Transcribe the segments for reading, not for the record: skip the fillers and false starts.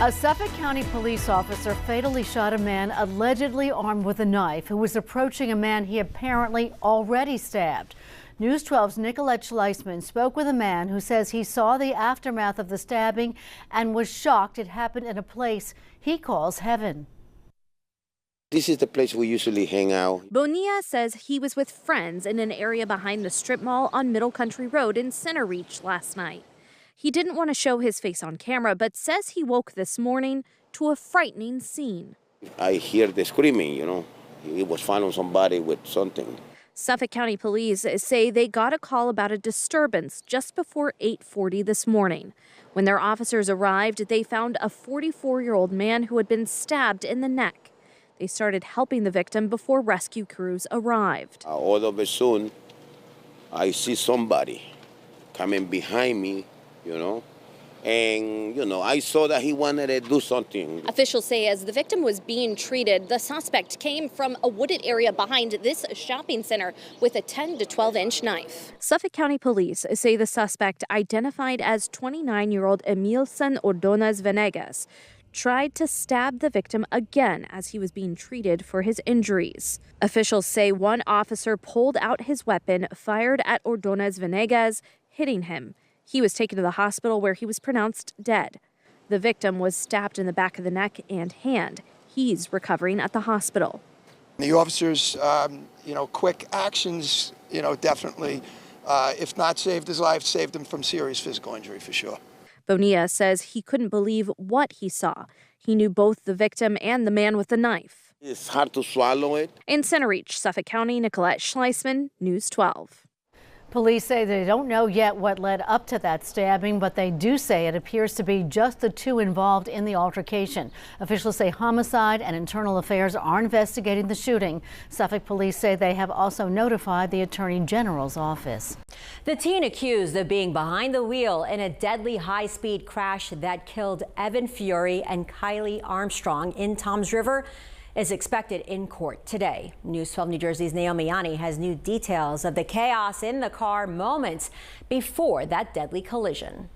A Suffolk County police officer fatally shot a man allegedly armed with a knife who was approaching a man he apparently already stabbed. News 12's Nicolette Schleisman spoke with a man who says he saw the aftermath of the stabbing and was shocked it happened in a place he calls heaven. This is the place we usually hang out. Bonilla says he was with friends in an area behind the strip mall on Middle Country Road in Center Reach last night. He didn't want to show his face on camera, but says he woke this morning to a frightening scene. I hear the screaming, He was following somebody with something. Suffolk County police say they got a call about a disturbance just before 8:40 this morning. When their officers arrived, they found a 44-year-old man who had been stabbed in the neck. They started helping the victim before rescue crews arrived. All of a sudden, I see somebody coming behind me, and, I saw that he wanted to do something. Officials say as the victim was being treated, the suspect came from a wooded area behind this shopping center with a 10 to 12-inch knife. Suffolk County police say the suspect, identified as 29-year-old Emilson Ordonez Venegas, tried to stab the victim again as he was being treated for his injuries. Officials say one officer pulled out his weapon, fired at Ordonez Venegas, hitting him. He was taken to the hospital where he was pronounced dead. The victim was stabbed in the back of the neck and hand. He's recovering at the hospital. The officers, quick actions, definitely, if not saved his life, saved him from serious physical injury for sure. Bonilla says he couldn't believe what he saw. He knew both the victim and the man with the knife. It's hard to swallow it. In Center Reach, Suffolk County, Nicolette Schleisman, News 12. Police say they don't know yet what led up to that stabbing, but they do say it appears to be just the two involved in the altercation. Officials say homicide and internal affairs are investigating the shooting. Suffolk police say they have also notified the Attorney General's office. The teen accused of being behind the wheel in a deadly high-speed crash that killed Evan Fury and Kylie Armstrong in Toms River is expected in court today. News 12 New Jersey's Naomi Yanni has new details of the chaos in the car moments before that deadly collision.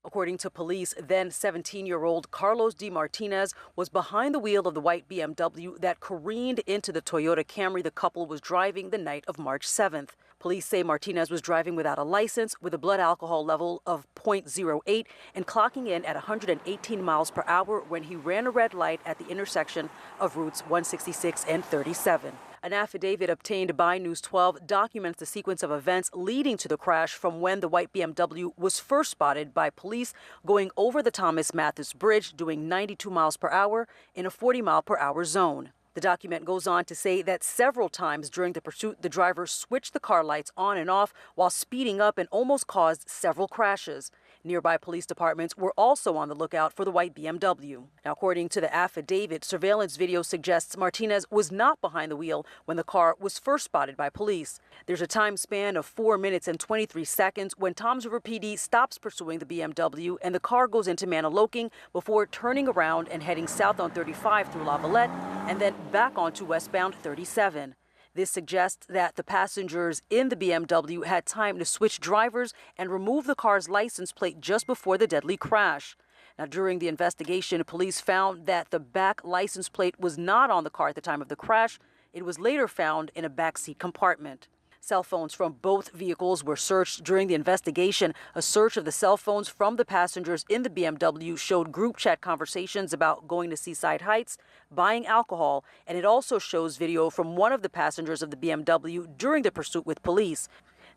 According to police, then 17-year-old Carlos D. Martinez was behind the wheel of the white BMW that careened into the Toyota Camry the couple was driving the night of March 7th. Police say Martinez was driving without a license with a blood alcohol level of 0.08 and clocking in at 118 miles per hour when he ran a red light at the intersection of routes 166 and 37. An affidavit obtained by News 12 documents the sequence of events leading to the crash from when the white BMW was first spotted by police going over the Thomas Mathis Bridge doing 92 miles per hour in a 40 mile per hour zone. The document goes on to say that several times during the pursuit, the driver switched the car lights on and off while speeding up and almost caused several crashes. Nearby police departments were also on the lookout for the white BMW. Now, according to the affidavit, surveillance video suggests Martinez was not behind the wheel when the car was first spotted by police. There's a time span of 4 minutes and 23 seconds when Toms River PD stops pursuing the BMW and the car goes into Maniloking before turning around and heading south on 35 through Lavalette and then back onto westbound 37. This suggests that the passengers in the BMW had time to switch drivers and remove the car's license plate just before the deadly crash. Now, during the investigation, police found that the back license plate was not on the car at the time of the crash. It was later found in a backseat compartment. Cell phones from both vehicles were searched during the investigation. A search of the cell phones from the passengers in the BMW showed group chat conversations about going to Seaside Heights, buying alcohol, and it also shows video from one of the passengers of the BMW during the pursuit with police.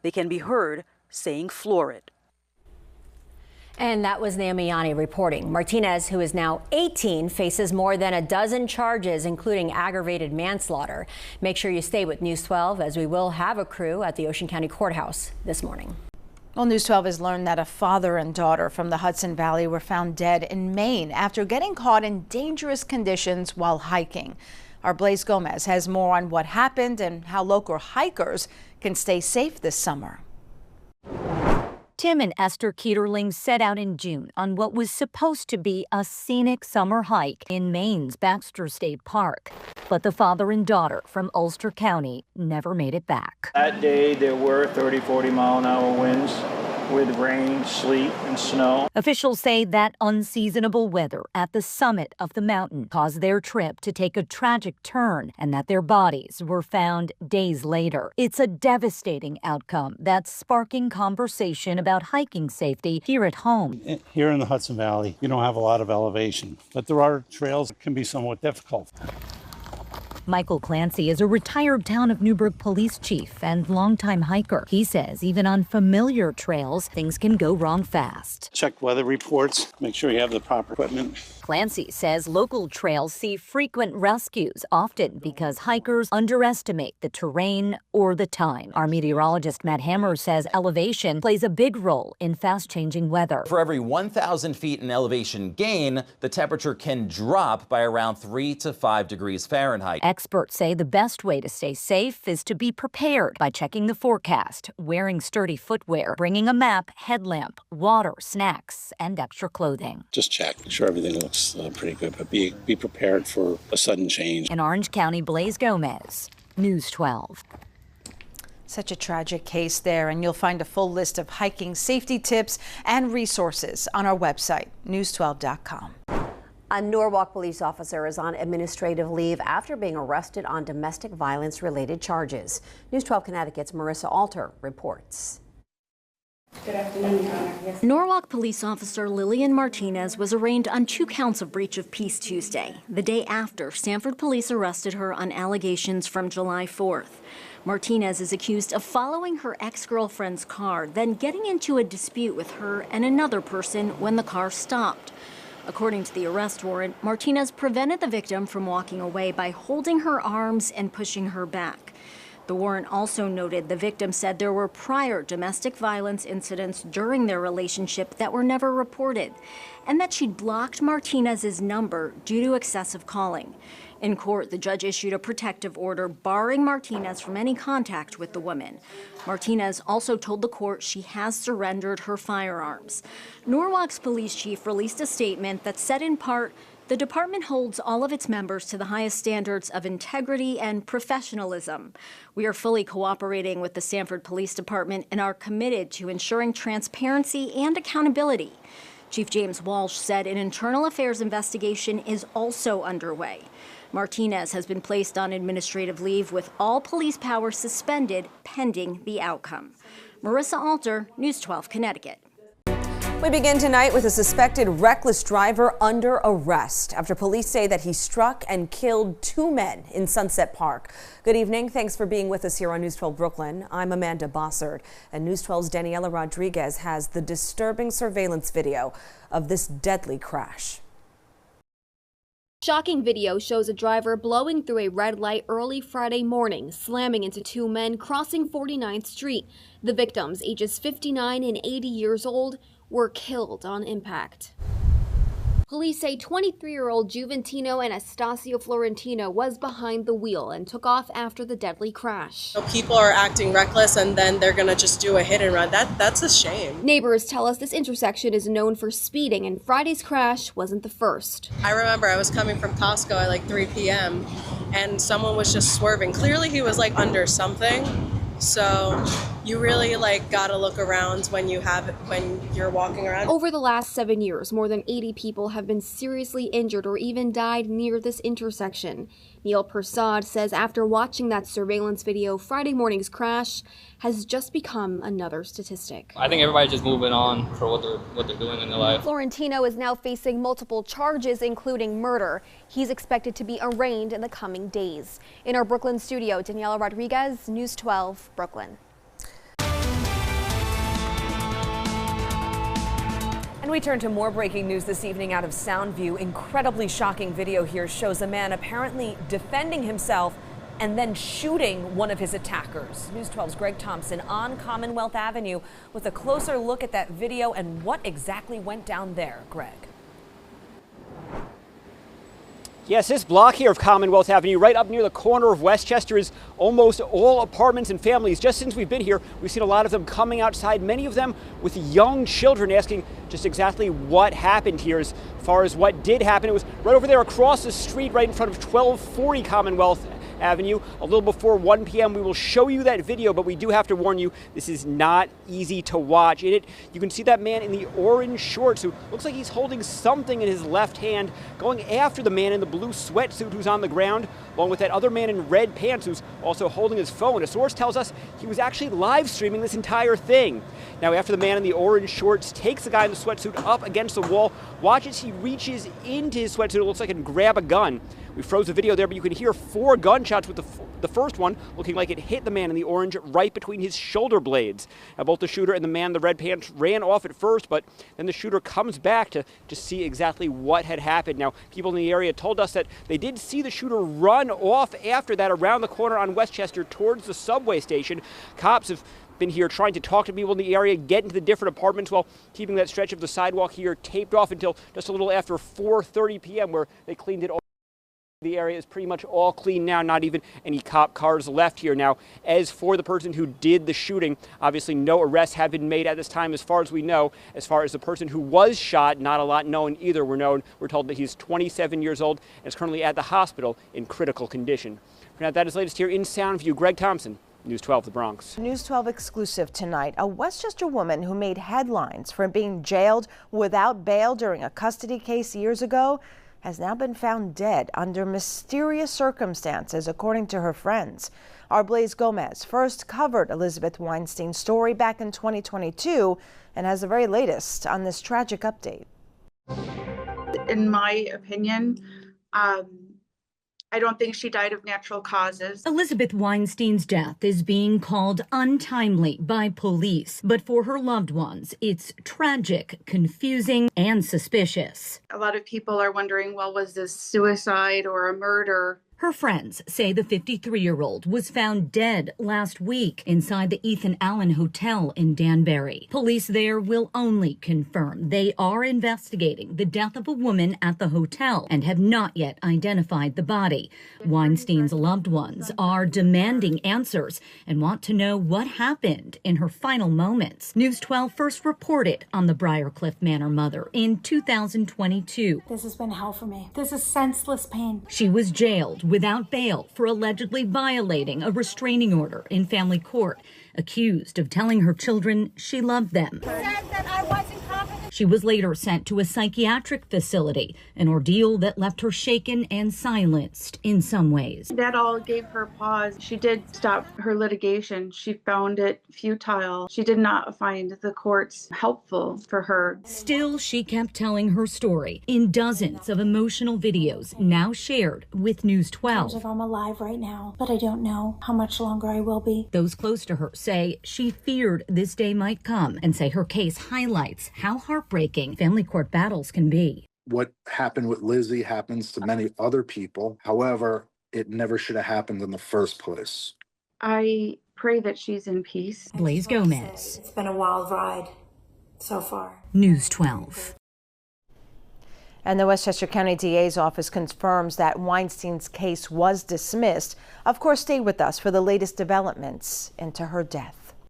They can be heard saying "floor it." And that was Naomi Yanni reporting. Martinez, who is now 18, faces more than a dozen charges, including aggravated manslaughter. Make sure you stay with News 12, as we will have a crew at the Ocean County Courthouse this morning. Well, News 12 has learned that a father and daughter from the Hudson Valley were found dead in Maine after getting caught in dangerous conditions while hiking. Our Blaise Gomez has more on what happened and how local hikers can stay safe this summer. Tim and Esther Keterling set out in June on what was supposed to be a scenic summer hike in Maine's Baxter State Park. But the father and daughter from Ulster County never made it back. That day there were 30-40 mile an hour winds. with rain, sleet, and snow. Officials say that unseasonable weather at the summit of the mountain caused their trip to take a tragic turn and that their bodies were found days later. It's a devastating outcome that's sparking conversation about hiking safety here at home. Here in the Hudson Valley, you don't have a lot of elevation, but there are trails that can be somewhat difficult. Michael Clancy is a retired Town of Newburgh police chief and longtime hiker. He says even on familiar trails, things can go wrong fast. Check weather reports, make sure you have the proper equipment. Clancy says local trails see frequent rescues, often because hikers underestimate the terrain or the time. Our meteorologist Matt Hammer says elevation plays a big role in fast-changing weather. For every 1,000 feet in elevation gain, the temperature can drop by around 3 to 5 degrees Fahrenheit. Experts say the best way to stay safe is to be prepared by checking the forecast, wearing sturdy footwear, bringing a map, headlamp, water, snacks, and extra clothing. Just check, make sure everything looks pretty good, but be prepared for a sudden change. In Orange County, Blaise Gomez, News 12. Such a tragic case there, and you'll find a full list of hiking safety tips and resources on our website, news12.com. A Norwalk police officer is on administrative leave after being arrested on domestic violence-related charges. News 12 Connecticut's Marissa Alter reports. Good afternoon, Your Honor. Yes. Norwalk police officer Lillian Martinez was arraigned on 2 counts of breach of peace Tuesday, the day after Sanford police arrested her on allegations from July 4th. Martinez is accused of following her ex-girlfriend's car, then getting into a dispute with her and another person when the car stopped. According to the arrest warrant, Martinez prevented the victim from walking away by holding her arms and pushing her back. The warrant also noted the victim said there were prior domestic violence incidents during their relationship that were never reported, and that she'd blocked Martinez's number due to excessive calling. In court, the judge issued a protective order barring Martinez from any contact with the woman. Martinez also told the court she has surrendered her firearms. Norwalk's police chief released a statement that said in part, "The department holds all of its members to the highest standards of integrity and professionalism. We are fully cooperating with the Sanford Police Department and are committed to ensuring transparency and accountability." Chief James Walsh said an internal affairs investigation is also underway. Martinez has been placed on administrative leave with all police powers suspended pending the outcome. Marissa Alter, News 12 Connecticut. We begin tonight with a suspected reckless driver under arrest after police say that he struck and killed 2 men in Sunset Park. Good evening. Thanks for being with us here on News 12 Brooklyn. I'm Amanda Bossard, and News 12's Daniela Rodriguez has the disturbing surveillance video of this deadly crash. Shocking video shows a driver blowing through a red light early Friday morning, slamming into 2 men crossing 49th Street. The victims, ages 59 and 80 years old, were killed on impact. Police say 23-year-old Juventino Anastasio Florentino was behind the wheel and took off after the deadly crash. People are acting reckless and then they're going to just do a hit and run. That's a shame. Neighbors tell us this intersection is known for speeding, and Friday's crash wasn't the first. I remember I was coming from Costco at like 3 p.m. and someone was just swerving. Clearly he was like under something. So you really gotta look around when you're walking around. Over the last 7 years, more than 80 people have been seriously injured or even died near this intersection. Neil Persad says after watching that surveillance video, Friday morning's crash has just become another statistic. I think everybody's just moving on for what they're doing in their life. Florentino is now facing multiple charges, including murder. He's expected to be arraigned in the coming days. In our Brooklyn studio, Daniela Rodriguez, News 12, Brooklyn. And we turn to more breaking news this evening out of Soundview. Incredibly shocking video here shows a man apparently defending himself and then shooting one of his attackers. News 12's Greg Thompson on Commonwealth Avenue with a closer look at that video and what exactly went down there. Greg. Yes, this block here of Commonwealth Avenue, right up near the corner of Westchester, is almost all apartments and families. Just since we've been here, we've seen a lot of them coming outside, many of them with young children, asking just exactly what happened here. As far as what did happen, it was right over there across the street, right in front of 1240 Commonwealth Avenue. A little before 1 p.m. we will show you that video, but we do have to warn you, this is not easy to watch. In it, you can see that man in the orange shorts who looks like he's holding something in his left hand, going after the man in the blue sweatsuit who's on the ground, along with that other man in red pants who's also holding his phone. A source tells us he was actually live streaming this entire thing. Now, after the man in the orange shorts takes the guy in the sweatsuit up against the wall, watch as he reaches into his sweatsuit, it looks like, and grab a gun. We froze the video there, but you can hear 4 gunshots, with the first one looking like it hit the man in the orange right between his shoulder blades. Now, both the shooter and the man in the red pants ran off at first, but then the shooter comes back to see exactly what had happened. Now, people in the area told us that they did see the shooter run off after that around the corner on Westchester towards the subway station. Cops have been here trying to talk to people in the area, get into the different apartments while keeping that stretch of the sidewalk here taped off until just a little after 4:30 p.m. where they cleaned it all. The area is pretty much all clean now, not even any cop cars left here. Now, as for the person who did the shooting, obviously no arrests have been made at this time as far as we know. As far as the person who was shot, not a lot known either. We're told that he's 27 years old and is currently at the hospital in critical condition. For now, that is latest here in Soundview. Greg Thompson, News 12, the Bronx. News 12 exclusive tonight. A Westchester woman who made headlines for being jailed without bail during a custody case years ago has now been found dead under mysterious circumstances, according to her friends. Our Blaze Gomez first covered Elizabeth Weinstein's story back in 2022 and has the very latest on this tragic update. In my opinion, I don't think she died of natural causes. Elizabeth Weinstein's death is being called untimely by police, but for her loved ones, it's tragic, confusing, and suspicious. A lot of people are wondering, well, was this suicide or a murder? Her friends say the 53-year-old was found dead last week inside the Ethan Allen Hotel in Danbury. Police there will only confirm they are investigating the death of a woman at the hotel and have not yet identified the body. Weinstein's loved ones are demanding answers and want to know what happened in her final moments. News 12 first reported on the Briarcliff Manor mother in 2022. This has been hell for me. This is senseless pain. She was jailed without bail for allegedly violating a restraining order in family court, accused of telling her children she loved them. She was later sent to a psychiatric facility, an ordeal that left her shaken and silenced in some ways. That all gave her pause. She did stop her litigation. She found it futile. She did not find the courts helpful for her. Still, she kept telling her story in dozens of emotional videos now shared with News 12. I'm alive right now, but I don't know how much longer I will be. Those close to her say she feared this day might come and say her case highlights how heartbreaking family court battles can be. What happened with Lizzie happens to many other people. However, it never should have happened in the first place. I pray that she's in peace. Blaze Gomez. It's been a wild ride so far. News 12. And the Westchester County DA's office confirms that Weinstein's case was dismissed. Of course, stay with us for the latest developments into her death.